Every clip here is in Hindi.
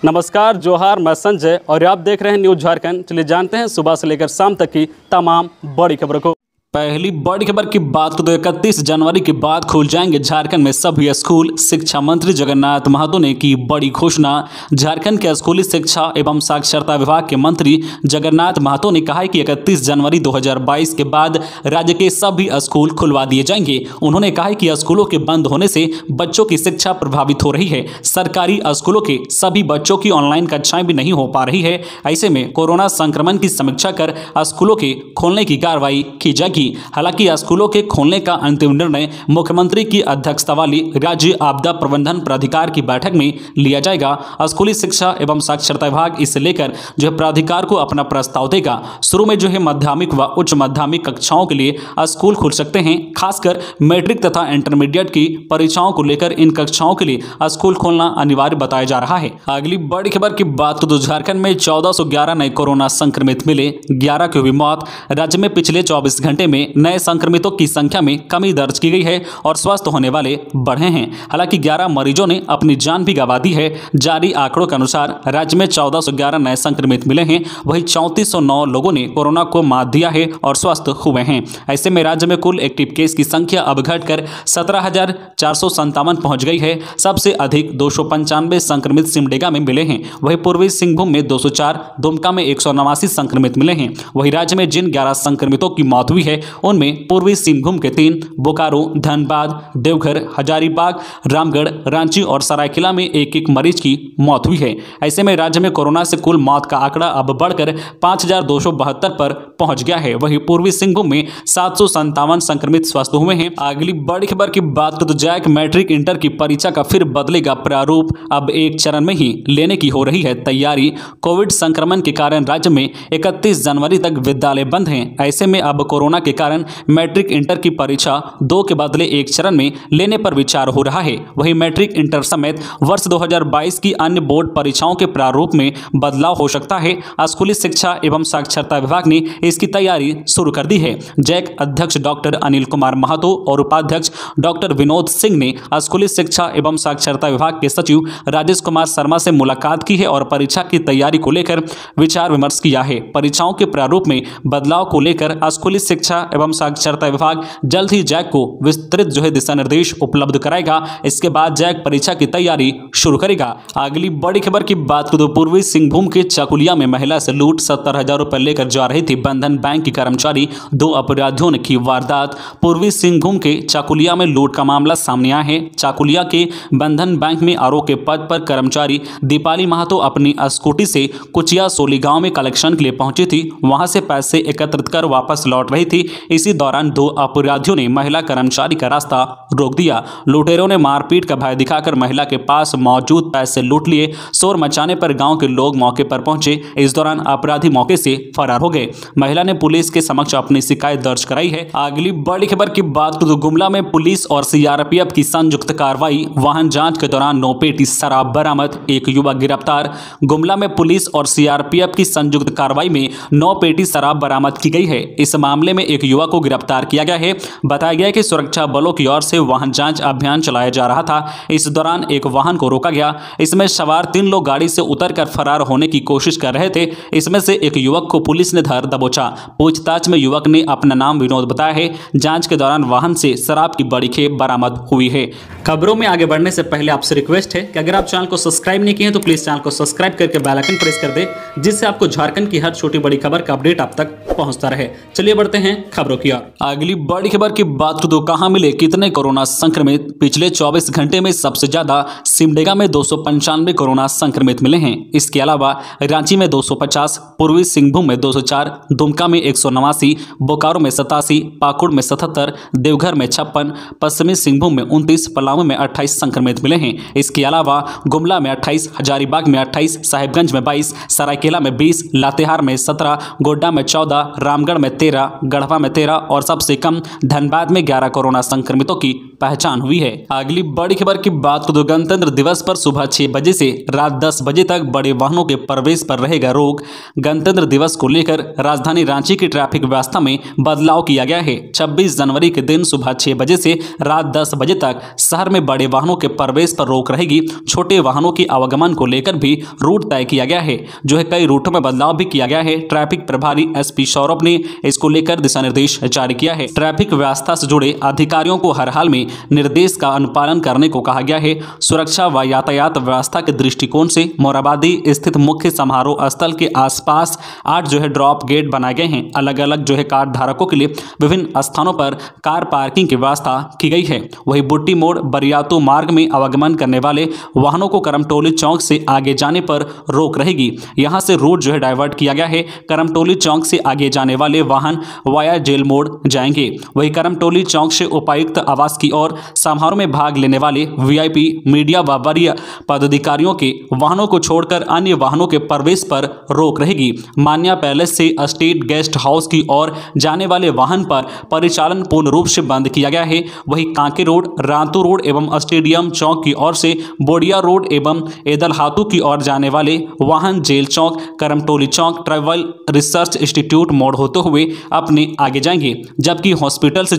नमस्कार, जोहार। मैं संजय और आप देख रहे हैं न्यूज़ झारखंड। चलिए जानते हैं सुबह से लेकर शाम तक की तमाम बड़ी खबरों को। पहली बड़ी खबर की बात करें तो 31 जनवरी के बाद खुल जाएंगे झारखंड में सभी स्कूल। शिक्षा मंत्री जगन्नाथ महतो ने की बड़ी घोषणा। झारखंड के स्कूली शिक्षा एवं साक्षरता विभाग के मंत्री जगन्नाथ महतो ने कहा है कि 31 जनवरी 2022 के बाद राज्य के सभी स्कूल खुलवा दिए जाएंगे। उन्होंने कहा है कि स्कूलों के बंद होने से बच्चों की शिक्षा प्रभावित हो रही है। सरकारी स्कूलों के सभी बच्चों की ऑनलाइन कक्षाएं भी नहीं हो पा रही है। ऐसे में कोरोना संक्रमण की समीक्षा कर स्कूलों के खोलने की कार्रवाई की जाएगी। हालांकि स्कूलों के खोलने का अंतिम निर्णय मुख्यमंत्री की अध्यक्षता वाली राज्य आपदा प्रबंधन प्राधिकार की बैठक में लिया जाएगा। स्कूली शिक्षा एवं साक्षरता विभाग इसे लेकर जो है प्राधिकार को अपना प्रस्ताव देगा। शुरू में जो है माध्यमिक व उच्च माध्यमिक कक्षाओं के लिए स्कूल खुल सकते हैं। खासकर मैट्रिक तथा इंटरमीडिएट की परीक्षाओं को लेकर इन कक्षाओं के लिए स्कूल खोलना अनिवार्य बताया जा रहा है। अगली बड़ी खबर की बात तो झारखंड में 1411 नए कोरोना संक्रमित मिले, 11 की हुई मौत। राज्य में पिछले 24 घंटे में नए संक्रमितों की संख्या में कमी दर्ज की गई है और स्वस्थ होने वाले बढ़े हैं। हालांकि 11 मरीजों ने अपनी जान भी गंवा दी है। जारी आंकड़ों के अनुसार राज्य में 1411 नए संक्रमित मिले हैं, वहीं 3409 लोगों ने कोरोना को मात दिया है और स्वस्थ हुए हैं। ऐसे में राज्य में कुल एक्टिव केस की संख्या अब घटकर 17,457 पहुंच गई है। सबसे अधिक 295 संक्रमित सिमडेगा में मिले हैं, वहीं पूर्वी सिंहभूम में 204, दुमका में 189 संक्रमित मिले हैं। वहीं राज्य में जिन 11 संक्रमितों की मौत हुई है उनमें पूर्वी सिंहभूम के 3, बोकारो, धनबाद, देवघर, हजारीबाग, रामगढ़, रांची और सरायकेला में एक एक मरीज की मौत हुई है। ऐसे में राज्य में कोरोना से कुल मौत का आंकड़ा अब बढ़कर 5,272 पर पहुंच गया है। वहीं पूर्वी सिंहभूम में 757 संक्रमित स्वस्थ हुए हैं। अगली बड़ी खबर की बात करें तो जैक मैट्रिक इंटर की परीक्षा का फिर बदलेगा प्रारूप। अब एक चरण में ही लेने की हो रही है तैयारी। कोविड संक्रमण के कारण राज्य में 31 जनवरी तक विद्यालय बंद हैं। ऐसे में अब कोरोना के कारण मैट्रिक इंटर की परीक्षा 2 के बदले एक चरण में लेने पर विचार हो रहा है। वहीं मैट्रिक इंटर समेत वर्ष 2022 की अन्य बोर्ड परीक्षाओं के प्रारूप में बदलाव हो सकता है। स्कूली शिक्षा एवं साक्षरता विभाग ने इसकी तैयारी शुरू कर दी है। जैक अध्यक्ष डॉक्टर अनिल कुमार महतो और उपाध्यक्ष डॉक्टर विनोद सिंह ने स्कूली शिक्षा एवं साक्षरता विभाग के सचिव राजेश कुमार शर्मा से मुलाकात की है और परीक्षा की तैयारी को लेकर विचार विमर्श किया है। परीक्षाओं के प्रारूप में बदलाव को लेकर स्कूली शिक्षा एवं साक्षरता विभाग जल्द ही जैक को विस्तृत दिशा निर्देश उपलब्ध कराएगा। इसके बाद जैक परीक्षा की तैयारी शुरू करेगा। अगली बड़ी खबर की बात करें तो पूर्वी सिंहभूम के चाकुलिया में महिला से लूट 70,000 रुपए लेकर जा रही थी बंधन बैंक की कर्मचारी। 2 अपराधियों ने की वारदात। पूर्वी सिंहभूम के चाकुलिया में लूट का मामला सामने आया है। चाकुलिया के बंधन बैंक में आरओ के पद पर कर्मचारी दीपाली महतो अपनी स्कूटी से कुचिया सोली गांव में कलेक्शन के लिए पहुंची थी। वहां से पैसे एकत्रित कर वापस लौट रही थी। इसी दौरान 2 अपराधियों ने महिला कर्मचारी का रास्ता रोक दिया। लुटेरों ने मारपीट का भय दिखाकर महिला के पास मौजूद पैसे लूट लिए। शोर मचाने पर गांव के लोग मौके पर पहुंचे। इस दौरान अपराधी मौके से फरार हो गए। महिला ने पुलिस के समक्ष अपनी शिकायत दर्ज कराई है। अगली बड़ी खबर की बात करें तो गुमला में पुलिस और सीआरपीएफ की संयुक्त कार्रवाई। वाहन जांच के दौरान 9 पेटी शराब बरामद, 1 युवक गिरफ्तार। गुमला में पुलिस और सीआरपीएफ की संयुक्त कार्रवाई में 9 पेटी शराब बरामद की गई है। इस मामले में एक युवक को गिरफ्तार किया गया है। बताया गया है कि सुरक्षा बलों की ओर से वाहन जांच अभियान चलाया जा रहा था। इस दौरान एक वाहन को रोका गया। इसमें सवार 3 लोग गाड़ी से उतरकर फरार होने की कोशिश कर रहे थे। इसमें से एक युवक को पुलिस ने धर दबोचा। पूछताछ में युवक ने अपना नाम विनोद बताया है। जांच के दौरान वाहन से शराब की बड़ी खेप बरामद हुई है। खबरों में आगे बढ़ने से पहले आपसे रिक्वेस्ट है कि अगर आप चैनल को सब्सक्राइब नहीं किए हैं तो प्लीज चैनल को सब्सक्राइब करके बेल आइकन प्रेस कर दे, जिससे आपको झारखंड की हर छोटी बड़ी खबर का अपडेट आप तक पहुंचता रहे। चलिए बढ़ते हैं खबरों की ओर। अगली बड़ी खबर की बात तो कहां मिले कितने कोरोना संक्रमित। पिछले 24 घंटे में सबसे ज्यादा सिमडेगा में 295 कोरोना संक्रमित मिले हैं। इसके अलावा रांची में 250, पूर्वी सिंहभूम में 204, दुमका में 189, बोकारो में 87, पाकुड़ में 77, देवघर में 56, पश्चिमी सिंहभूम में 29, पलामू में 28 संक्रमित मिले हैं। इसके अलावा गुमला में 28, हजारीबाग में 28, साहिबगंज में 22, सरायकेला में 20, लातेहार में 17, गोड्डा में 14, रामगढ़ में 13, गढ़वा सुकमा में 13 और सबसे कम धनबाद में 11 कोरोना संक्रमितों की पहचान हुई है। अगली बड़ी खबर की बात करें, गणतंत्र दिवस पर सुबह 6 बजे से रात 10 बजे तक बड़े वाहनों के प्रवेश पर रहेगा रोक। गणतंत्र दिवस को लेकर राजधानी रांची की ट्रैफिक व्यवस्था में बदलाव किया गया है। 26 जनवरी के दिन सुबह 6 बजे से रात 10 बजे तक शहर में बड़े वाहनों के प्रवेश पर रोक रहेगी। छोटे वाहनों के आवागमन को लेकर भी रूट तय किया गया है, जो है कई रूटों में बदलाव भी किया गया है। ट्रैफिक प्रभारी एसपी सौरभ ने इसको लेकर दिशा निर्देश जारी किया है। ट्रैफिक व्यवस्था से जुड़े अधिकारियों को हर हाल में निर्देश का अनुपालन करने को कहा गया है। सुरक्षा व यातायात व्यवस्था के दृष्टिकोण से मोराबादी स्थित मुख्य समारोह स्थल के आसपास 8 ड्रॉप गेट बनाए गए हैं। अलग अलग कार धारकों के लिए विभिन्न स्थानों पर कार पार्किंग की व्यवस्था की गई है। वही बुट्टी मोड़ बरियातू मार्ग में आवागमन करने वाले वाहनों को करमटोली चौक से आगे जाने पर रोक रहेगी। यहां से रूट डाइवर्ट किया गया है। करमटोली चौक से आगे जाने वाले वाहन वाया जेल मोड़ जाएंगे। वही करमटोली चौक से उपायुक्त आवास की ओर समारोह में भाग लेने वाले वीआईपी, मीडिया व वरीय पदाधिकारियों के वाहनों को छोड़कर अन्य वाहनों के प्रवेश पर रोक रहेगी। मान्या पैलेस से स्टेट गेस्ट हाउस की ओर जाने वाले वाहन पर परिचालन पूर्ण रूप से बंद किया गया है। वही कांके रोड, रातू रोड एवं स्टेडियम चौक की ओर से बोडिया रोड एवं एदलहातू की ओर जाने वाले वाहन जेल चौक, करमटोली चौक, ट्राइबल रिसर्च इंस्टीट्यूट मोड़ होते हुए अपने आगे जाएंगे। जबकि हॉस्पिटल से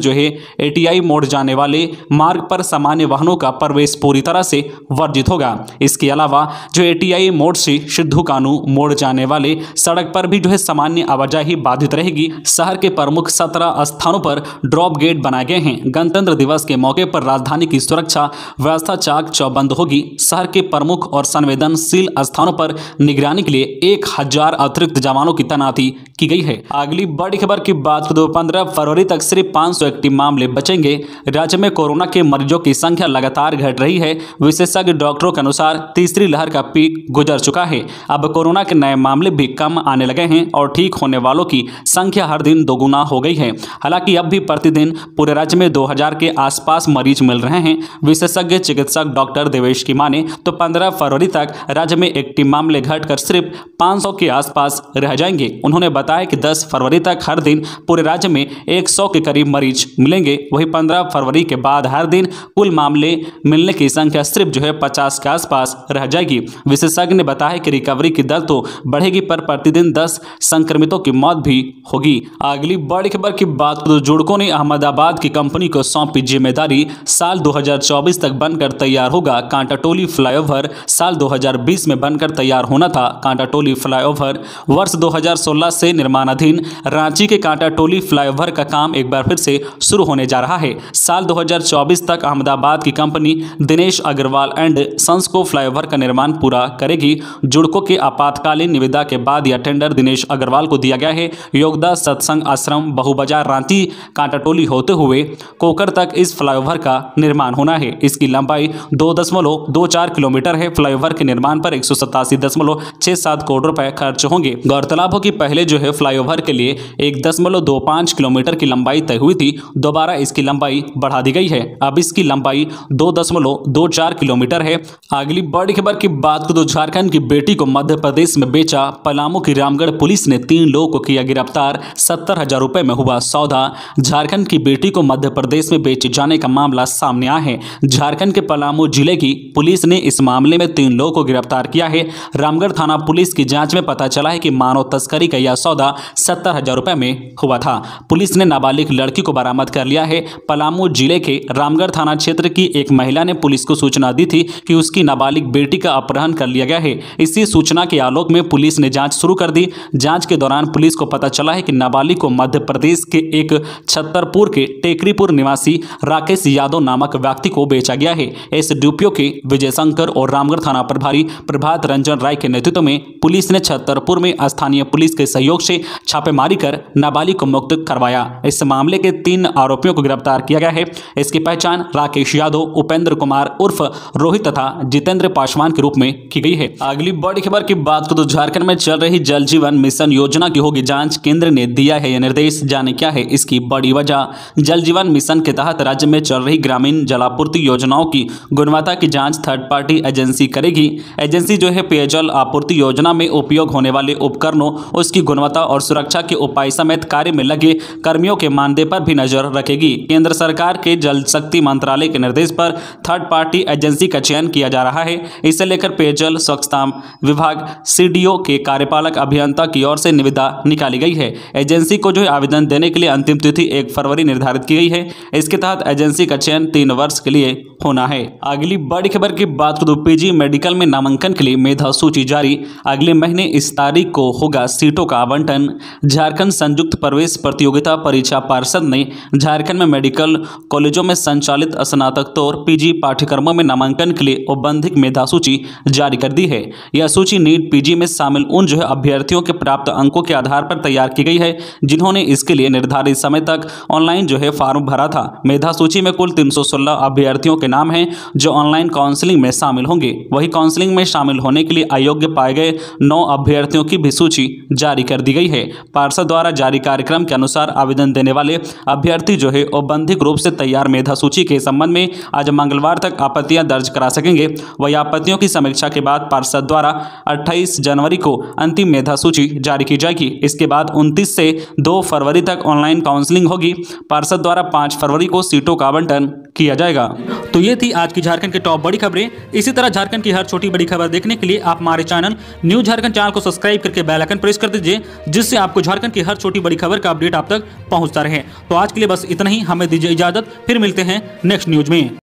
एटीआई मोड़ जाने वाले मार्ग पर सामान्य वाहनों का प्रवेश पूरी तरह से वर्जित होगा। इसके अलावा एटीआई मोड़ से सिद्धू कानू मोड़ जाने वाले सड़क पर भी सामान्य आवाजाही बाधित रहेगी। शहर के प्रमुख 17 स्थानों पर ड्रॉप गेट बनाए गए हैं। गणतंत्र दिवस के मौके पर राजधानी की सुरक्षा व्यवस्था चाक चौबंद होगी। शहर के प्रमुख और संवेदनशील स्थानों पर निगरानी के लिए 1000 अतिरिक्त जवानों की तैनाती की गई है। अगली बड़ी खबर की बात करें, 15 फरवरी तक सिर्फ 500 एक्टिव मामले बचेंगे। राज्य में कोरोना के मरीजों की संख्या लगातार घट रही है। विशेषज्ञ डॉक्टरों के अनुसार तीसरी लहर का पीक गुजर चुका है। अब कोरोना के नए मामले भी कम आने लगे हैं और ठीक होने वालों की संख्या हर दिन दोगुना हो गई है। हालांकि अब भी प्रतिदिन पूरे राज्य में 2000 के आसपास मरीज मिल रहे हैं। विशेषज्ञ चिकित्सक डॉक्टर देवेश की माने तो 15 फरवरी तक राज्य में एक्टिव मामले घटकर सिर्फ 500 के आसपास रह जाएंगे। उन्होंने बताया कि 10 फरवरी तक हर दिन पूरे राज्य में 100 के करीब मरीज मिलेंगे। वही 15 फरवरी के बाद हर दिन कुल मामले मिलने की संख्या सिर्फ 50 के आसपास रह जाएगी। विशेषज्ञ ने बताया कि रिकवरी की दर तो बढ़ेगी, पर प्रतिदिन 10 संक्रमितों की मौत भी होगी। अगली बड़ी खबर की बात करें, जुड़कों ने अहमदाबाद की कंपनी को सौंपी जिम्मेदारी। साल 2024 तक बनकर तैयार होगा कांटाटोली फ्लाईओवर। साल 2020 में बनकर तैयार होना था कांटाटोली फ्लाईओवर। वर्ष 2016 से निर्माणाधीन रांची के कांटाटोली फ्लाईओवर का काम एक बार फिर से शुरू होने जा रहा है। साल 2024 तक अहमदाबाद की company Dinesh Agarwal and sons को फ्लाईओवर का निर्माण पूरा करेगी। जुड़कों के आपातकालीन निविदा के बाद यह टेंडर दिनेश अग्रवाल को दिया गया है। योगदा सत्संग आश्रम, बहुबाजार, रांची, कांटाटोली होते हुए कोकर तक इस फ्लाईओवर का निर्माण होना है। इसकी लंबाई 2.24 किलोमीटर है। फ्लाईओवर के निर्माण पर 187.67 करोड़ रुपए खर्च होंगे। गौरतलब हो कि पहले फ्लाईओवर के लिए 1.25 किलोमीटर की लंबाई तय हुई थी। दोबारा इसकी लंबाई बढ़ा दी गई है। अब इसकी लंबाई 2.24 किलोमीटर है। अगली बड़ी खबर की बात करें, झारखंड की बेटी को मध्य प्रदेश में बेचा। पलामू की रामगढ़ पुलिस ने 3 लोगों को किया गिरफ्तार। 70,000 रुपए में हुआ सौदा। झारखंड की बेटी को मध्य प्रदेश में बेचे जाने का मामला सामने आया है। झारखंड के पलामू जिले की पुलिस ने इस मामले में 3 लोगों को गिरफ्तार किया है। रामगढ़ थाना पुलिस की जांच में पता चला है कि मानव तस्करी का यह सौदा 70,000 रुपए में हुआ था। पुलिस ने नाबालिग लड़की को बरामद कर लिया है। पलामू जिले के रामगढ़ थाना क्षेत्र की एक महिला ने पुलिस को सूचना दी थी कि उसकी नाबालिग बेटी का अपहरण कर लिया गया है। इसी सूचना के आलोक में पुलिस ने जांच शुरू कर दी। जांच के दौरान पुलिस को पता चला है कि नाबालिग को मध्य प्रदेश के एक छतरपुर के टेकरीपुर निवासी राकेश यादव नामक व्यक्ति को बेचा गया है। एसडीपीओ के विजय शंकर और रामगढ़ थाना प्रभारी प्रभात रंजन राय के नेतृत्व में पुलिस ने छतरपुर में स्थानीय पुलिस के सहयोग से छापेमारी कर नाबालिग को मुक्त करवाया। इस मामले के 3 आरोपियों को गिरफ्तार किया गया है। इसकी पहचान राकेश यादव, उपेंद्र कुमार उर्फ रोहित तथा जितेंद्र पासवान के रूप में की गई है। अगली बड़ी खबर की बात करें, झारखंड में चल रही जल जीवन मिशन योजना की होगी जांच। केंद्र ने दिया है यह निर्देश। जाने क्या है इसकी बड़ी वजह। जल जीवन मिशन के तहत राज्य में चल रही ग्रामीण जलापूर्ति योजनाओं की गुणवत्ता की जांच थर्ड पार्टी एजेंसी करेगी। एजेंसी पेयजल आपूर्ति योजना में उपयोग होने वाले उपकरणों, उसकी गुणवत्ता गुणवत्ता और सुरक्षा के उपाय समेत कार्य में लगे कर्मियों के मानदेय पर भी नजर रखेगी। केंद्र सरकार के जल शक्ति मंत्रालय के निर्देश पर थर्ड पार्टी एजेंसी का चयन किया जा रहा है। इसे लेकर पेयजल स्वच्छता विभाग सीडीओ के कार्यपालक अभियंता की ओर से निविदा निकाली गई है। एजेंसी को आवेदन देने के लिए अंतिम तिथि 1 फरवरी निर्धारित की गई है। इसके तहत एजेंसी का चयन 3 वर्ष के लिए होना है। अगली बड़ी खबर की बात करूं, पीजी मेडिकल में नामांकन के लिए मेधा सूची जारी। अगले महीने इस तारीख को होगा सीटों का आवंटन। झारखंड संयुक्त प्रवेश प्रतियोगिता परीक्षा पार्षद ने झारखंड में मेडिकल कॉलेजों में संचालित स्नातकोत्तर पीजी पाठ्यक्रमों में नामांकन के लिए औपबंधिक मेधा सूची जारी कर दी है। यह सूची नीट पीजी में शामिल उन अभ्यर्थियों के प्राप्त अंकों के आधार पर तैयार की गई है जिन्होंने इसके लिए निर्धारित समय तक ऑनलाइन फॉर्म भरा था। मेधा सूची में कुल 316 अभ्यर्थियों के नाम हैं जो ऑनलाइन काउंसलिंग में शामिल होंगे। वही काउंसलिंग में शामिल होने के लिए अयोग्य पाए गए 9 अभ्यर्थियों की भी सूची जारी कर दी गई है। पार्षद द्वारा जारी कार्यक्रम के अनुसार आवेदन देने वाले अभ्यर्थी औपबंधिक रूप से तैयार मेधा सूची के संबंध में आज मंगलवार तक आपत्तियां दर्ज करा सकेंगे। वही आपत्तियों की समीक्षा के बाद पार्षद द्वारा 28 जनवरी को अंतिम मेधा सूची जारी की जाएगी। इसके बाद 29 से 2 फरवरी तक ऑनलाइन काउंसलिंग होगी। पार्षद द्वारा 5 फरवरी को सीटों का आवंटन किया जाएगा। तो ये थी आज की झारखंड की टॉप बड़ी खबरें। इसी तरह झारखंड की हर छोटी बड़ी खबर देखने के लिए आप हमारे चैनल न्यूज झारखंड चैनल को सब्सक्राइब करके बेल आइकन प्रेस कर दीजिए, जिससे आपको झारखंड की हर छोटी बड़ी खबर का अपडेट आप तक पहुंचता रहे। तो आज के लिए बस इतना ही, हमें दीजिए इजाजत, फिर मिलते हैं नेक्स्ट न्यूज में।